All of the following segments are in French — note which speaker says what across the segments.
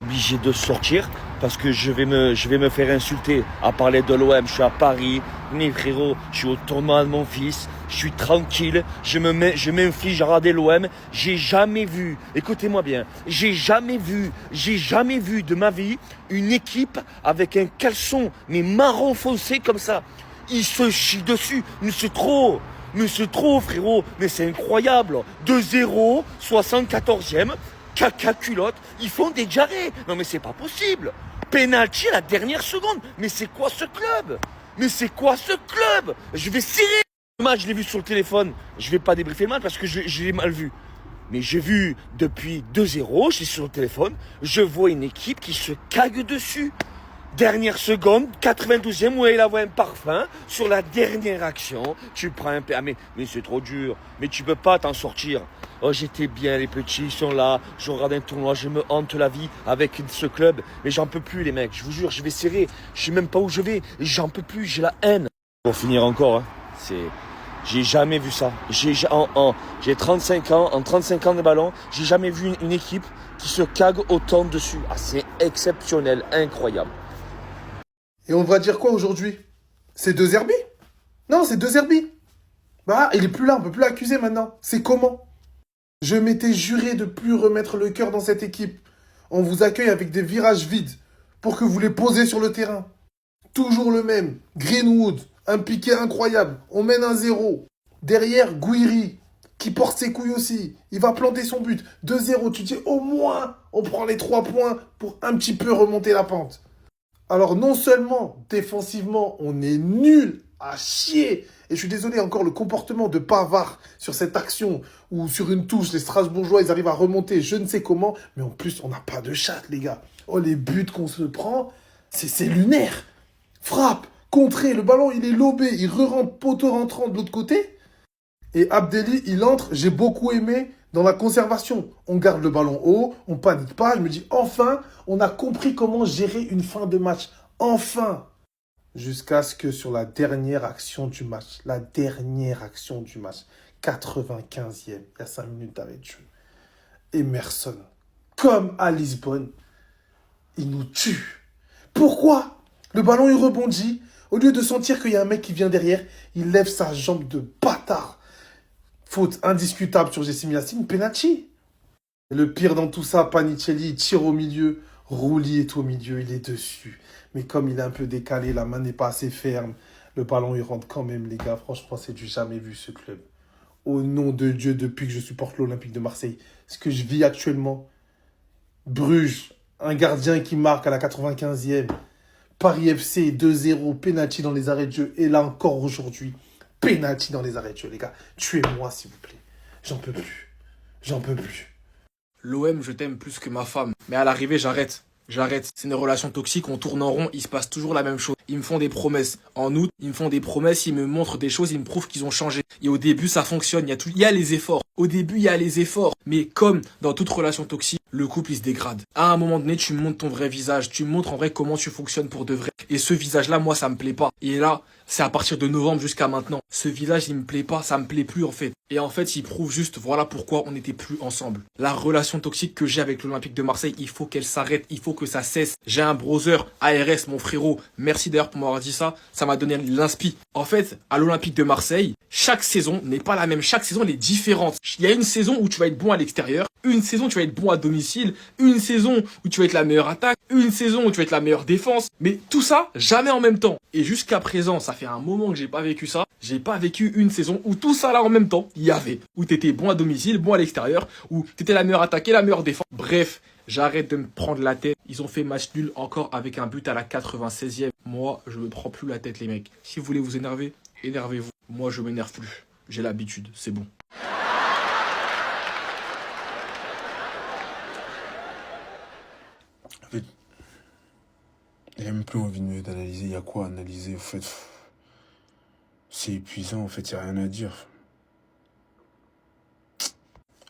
Speaker 1: Obligé de sortir parce que je vais me faire insulter à parler de l'OM. Je suis à Paris, mes frérots, je suis au tournoi de mon fils, je suis tranquille, je m'inflige à regarder l'OM. J'ai jamais vu, écoutez-moi bien, j'ai jamais vu de ma vie une équipe avec un caleçon mais marron foncé comme ça. Ils se chient dessus, mais c'est trop frérot, mais c'est incroyable. 2-0, 74e. Caca culotte, ils font des jarrets. Non mais c'est pas possible. Penalty à la dernière seconde. Mais c'est quoi ce club? Je vais serrer. Le match, je l'ai vu sur le téléphone. Je vais pas débriefer le match parce que je l'ai mal vu. Mais j'ai vu depuis 2-0, je suis sur le téléphone, je vois une équipe qui se cague dessus. Dernière seconde, 92e, où il avait un parfum. Sur la dernière action, tu prends un... Ah mais c'est trop dur. Mais tu peux pas t'en sortir. Oh, j'étais bien, les petits, ils sont là. Je regarde un tournoi, je me hante la vie avec ce club. Mais j'en peux plus, les mecs. Je vous jure, je vais serrer. Je sais même pas où je vais. J'en peux plus, j'ai la haine. Pour finir encore, hein, j'ai jamais vu ça. J'ai 35 ans, en 35 ans de ballon, j'ai jamais vu une équipe qui se cague autant dessus. Ah, c'est exceptionnel, incroyable.
Speaker 2: Et on va dire quoi aujourd'hui? C'est De Zerbi? Non, c'est De Zerbi. Bah, il est plus là, on peut plus l'accuser maintenant. C'est comment? Je m'étais juré de plus remettre le cœur dans cette équipe. On vous accueille avec des virages vides pour que vous les posez sur le terrain. Toujours le même. Greenwood, un piqué incroyable. On mène 1-0. Derrière, Guiri, qui porte ses couilles aussi. Il va planter son but. 2-0. Tu dis au moins, on prend les 3 points pour un petit peu remonter la pente. Alors non seulement défensivement, on est nul à chier. Et je suis désolé encore le comportement de Pavard sur cette action où sur une touche, les Strasbourgeois, ils arrivent à remonter, je ne sais comment. Mais en plus, on n'a pas de chatte, les gars. Oh, les buts qu'on se prend, c'est lunaire. Frappe, contrée, le ballon, il est lobé, il re-rentre, poteau rentrant de l'autre côté. Et Abdelli, il entre, j'ai beaucoup aimé dans la conservation. On garde le ballon haut, on panique pas. Je me dis, enfin, on a compris comment gérer une fin de match. Enfin. Jusqu'à ce que sur la dernière action du match, 95e, il y a 5 minutes d'arrêt de jeu. Emerson, comme à Lisbonne, il nous tue. Pourquoi? Le ballon, il rebondit. Au lieu de sentir qu'il y a un mec qui vient derrière, il lève sa jambe de bâtard. Faute indiscutable sur Jessim Yassine, penalty. Et le pire dans tout ça, Panicelli, il tire au milieu. Rouli est au milieu, il est dessus. Mais comme il est un peu décalé, la main n'est pas assez ferme. Le ballon, il rentre quand même, les gars. Franchement, c'est du jamais vu, ce club. Au nom de Dieu, depuis que je supporte l'Olympique de Marseille, ce que je vis actuellement, Bruges, un gardien qui marque à la 95e. Paris FC, 2-0, penalty dans les arrêts de jeu. Et là encore aujourd'hui, penalty dans les arrêts de jeu, les gars. Tuez-moi, s'il vous plaît. J'en peux plus. J'en peux plus.
Speaker 3: L'OM, je t'aime plus que ma femme. Mais à l'arrivée, j'arrête. J'arrête. C'est une relation toxique, on tourne en rond, il se passe toujours la même chose. Ils me font des promesses. En août, ils me font des promesses, ils me montrent des choses, ils me prouvent qu'ils ont changé. Et au début, ça fonctionne, il y a les efforts. Au début, il y a les efforts. Mais comme dans toute relation toxique, le couple, il se dégrade. À un moment donné, tu montres ton vrai visage. Tu montres en vrai comment tu fonctionnes pour de vrai. Et ce visage-là, moi, ça me plaît pas. Et là, c'est à partir de novembre jusqu'à maintenant. Ce visage, il me plaît pas, ça me plaît plus en fait. Et en fait, il prouve juste, voilà pourquoi on n'était plus ensemble. La relation toxique que j'ai avec l'Olympique de Marseille, il faut qu'elle s'arrête, il faut que ça cesse. J'ai un browser ARS, mon frérot. Merci d'ailleurs pour m'avoir dit ça. Ça m'a donné l'inspi. En fait, à l'Olympique de Marseille, chaque saison n'est pas la même. Chaque saison, elle est différente. Il y a une saison où tu vas être bon à l'extérieur. Une saison où tu vas être bon à domicile. Une saison où tu vas être la meilleure attaque. Une saison où tu vas être la meilleure défense. Mais tout ça, jamais en même temps. Et jusqu'à présent, ça fait un moment que j'ai pas vécu ça. J'ai pas vécu une saison où tout ça là en même temps, il y avait. Où t'étais bon à domicile, bon à l'extérieur. Où t'étais la meilleure attaque et la meilleure défense. Bref, j'arrête de me prendre la tête. Ils ont fait match nul encore avec un but à la 96e. Moi, je me prends plus la tête les mecs. Si vous voulez vous énerver, énervez-vous. Moi, je m'énerve plus. J'ai l'habitude, c'est bon.
Speaker 4: En fait, j'ai même plus envie d'analyser. Il y a quoi à analyser, en fait? C'est épuisant, en fait, il n'y a rien à dire.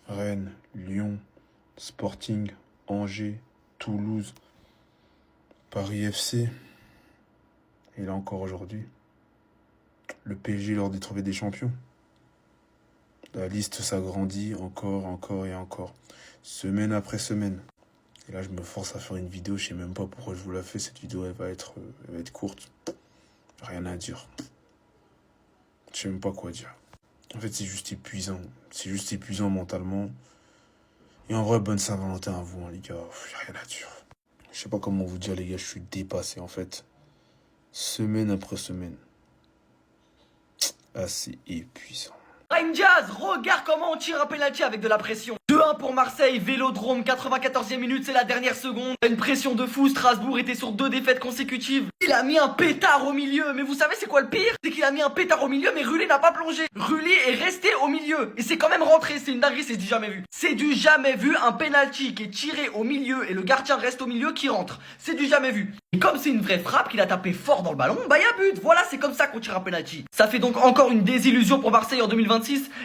Speaker 4: Rennes, Lyon, Sporting, Angers, Toulouse, Paris FC. Et là encore aujourd'hui, le PSG lors des trophées des champions. La liste s'agrandit encore et encore. Semaine après semaine. Et là, je me force à faire une vidéo. Je sais même pas pourquoi je vous la fais. Cette vidéo, elle va être courte. Rien à dire. Je sais même pas quoi dire. En fait, c'est juste épuisant. C'est juste épuisant mentalement. Et en vrai, bonne Saint-Valentin à vous, hein, les gars. Y'a rien à dire. Je sais pas comment vous dire, les gars. Je suis dépassé, en fait. Semaine après semaine. Ah, c'est épuisant.
Speaker 5: Brahim Diaz, regarde comment on tire un penalty avec de la pression. 2-1 pour Marseille, Vélodrome, 94e minute, c'est la dernière seconde. Une pression de fou, Strasbourg était sur 2 défaites consécutives. Il a mis un pétard au milieu, mais vous savez c'est quoi le pire? C'est qu'il a mis un pétard au milieu, mais Rulli n'a pas plongé. Rulli est resté au milieu, et c'est quand même rentré, c'est une dinguerie, c'est du jamais vu. C'est du jamais vu, un penalty qui est tiré au milieu, et le gardien reste au milieu qui rentre. C'est du jamais vu. Et comme c'est une vraie frappe, qu'il a tapé fort dans le ballon, bah y'a but. Voilà, c'est comme ça qu'on tire un penalty. Ça fait donc encore une désillusion pour Marseille en 2026.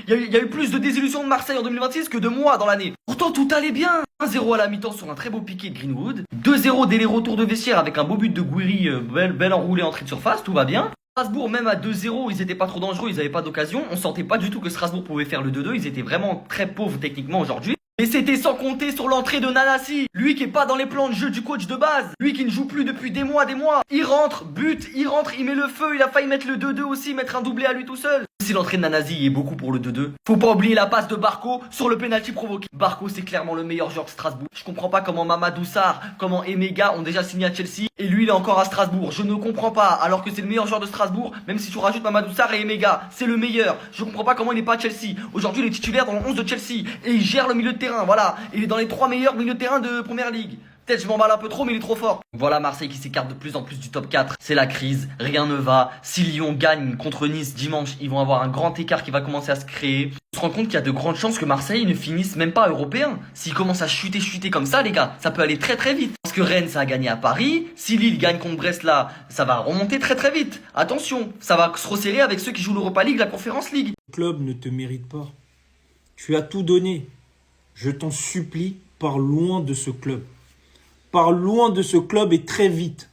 Speaker 5: Il y a eu plus de désillusions de Marseille en 2026 que de moi dans l'année. Pourtant tout allait bien. 1-0 à la mi-temps sur un très beau piqué de Greenwood. 2-0 dès les retours de vestiaire avec un beau but de Gouiri, belle enroulée entrée de surface, tout va bien. Strasbourg, même à 2-0, ils étaient pas trop dangereux, ils avaient pas d'occasion. On sentait pas du tout que Strasbourg pouvait faire le 2-2, ils étaient vraiment très pauvres techniquement aujourd'hui. Et c'était sans compter sur l'entrée de Nanasi, lui qui est pas dans les plans de jeu du coach de base, lui qui ne joue plus depuis des mois. Il rentre, but, il met le feu, il a failli mettre le 2-2 aussi, mettre un doublé à lui tout seul. Si l'entrée de Nanasi est beaucoup pour le 2-2, faut pas oublier la passe de Barco sur le penalty provoqué. Barco c'est clairement le meilleur joueur de Strasbourg. Je comprends pas comment Mamadou Sarr, comment Emega ont déjà signé à Chelsea et lui il est encore à Strasbourg. Je ne comprends pas, alors que c'est le meilleur joueur de Strasbourg, même si tu rajoutes Mamadou Sarr et Emega, c'est le meilleur. Je comprends pas comment il n'est pas à Chelsea. Aujourd'hui il est titulaire dans le 11 de Chelsea et il gère le milieu de terrain, voilà. Il est dans les 3 meilleurs milieux de terrain de Première Ligue. Peut-être je m'emballe un peu trop mais il est trop fort. Voilà Marseille qui s'écarte de plus en plus du top 4. C'est la crise, rien ne va. Si Lyon gagne contre Nice dimanche, ils vont avoir un grand écart qui va commencer à se créer. On se rend compte qu'il y a de grandes chances que Marseille ne finisse même pas européen. S'ils commencent à chuter comme ça les gars, ça peut aller très très vite. Parce que Rennes ça a gagné à Paris, si Lille gagne contre Brest là, ça va remonter très très vite. Attention, ça va se resserrer avec ceux qui jouent l'Europa League, la Conference League.
Speaker 6: Le club ne te mérite pas. Tu as tout donné. Je t'en supplie, pars loin de ce club. Pars loin de ce club et très vite.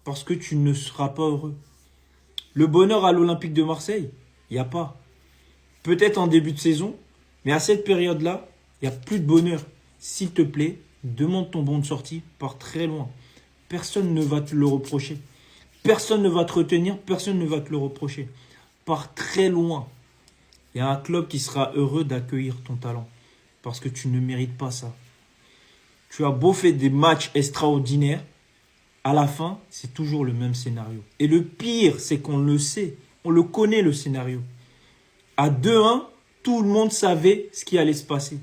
Speaker 6: Parce que tu ne seras pas heureux. Le bonheur à l'Olympique de Marseille, il n'y a pas. Peut-être en début de saison, mais à cette période-là, il n'y a plus de bonheur. S'il te plaît, demande ton bon de sortie, pars très loin. Personne ne va te le reprocher. Personne ne va te retenir, personne ne va te le reprocher. Pars très loin. Il y a un club qui sera heureux d'accueillir ton talent. Parce que tu ne mérites pas ça. Tu as beau faire des matchs extraordinaires, à la fin, c'est toujours le même scénario. Et le pire, c'est qu'on le sait. On le connaît, le scénario. À 2-1, tout le monde savait ce qui allait se passer.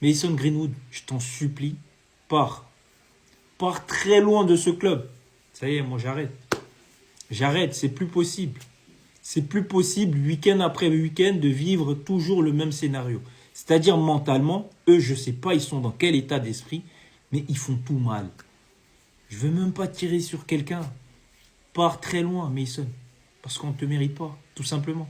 Speaker 6: Mason Greenwood, je t'en supplie, pars. Pars très loin de ce club. Ça y est, moi j'arrête. J'arrête, c'est plus possible. C'est plus possible, week-end après week-end, de vivre toujours le même scénario. C'est-à-dire mentalement, eux, je sais pas, ils sont dans quel état d'esprit, mais ils font tout mal. Je veux même pas tirer sur quelqu'un. Pars très loin, Mason. Parce qu'on ne te mérite pas, tout simplement.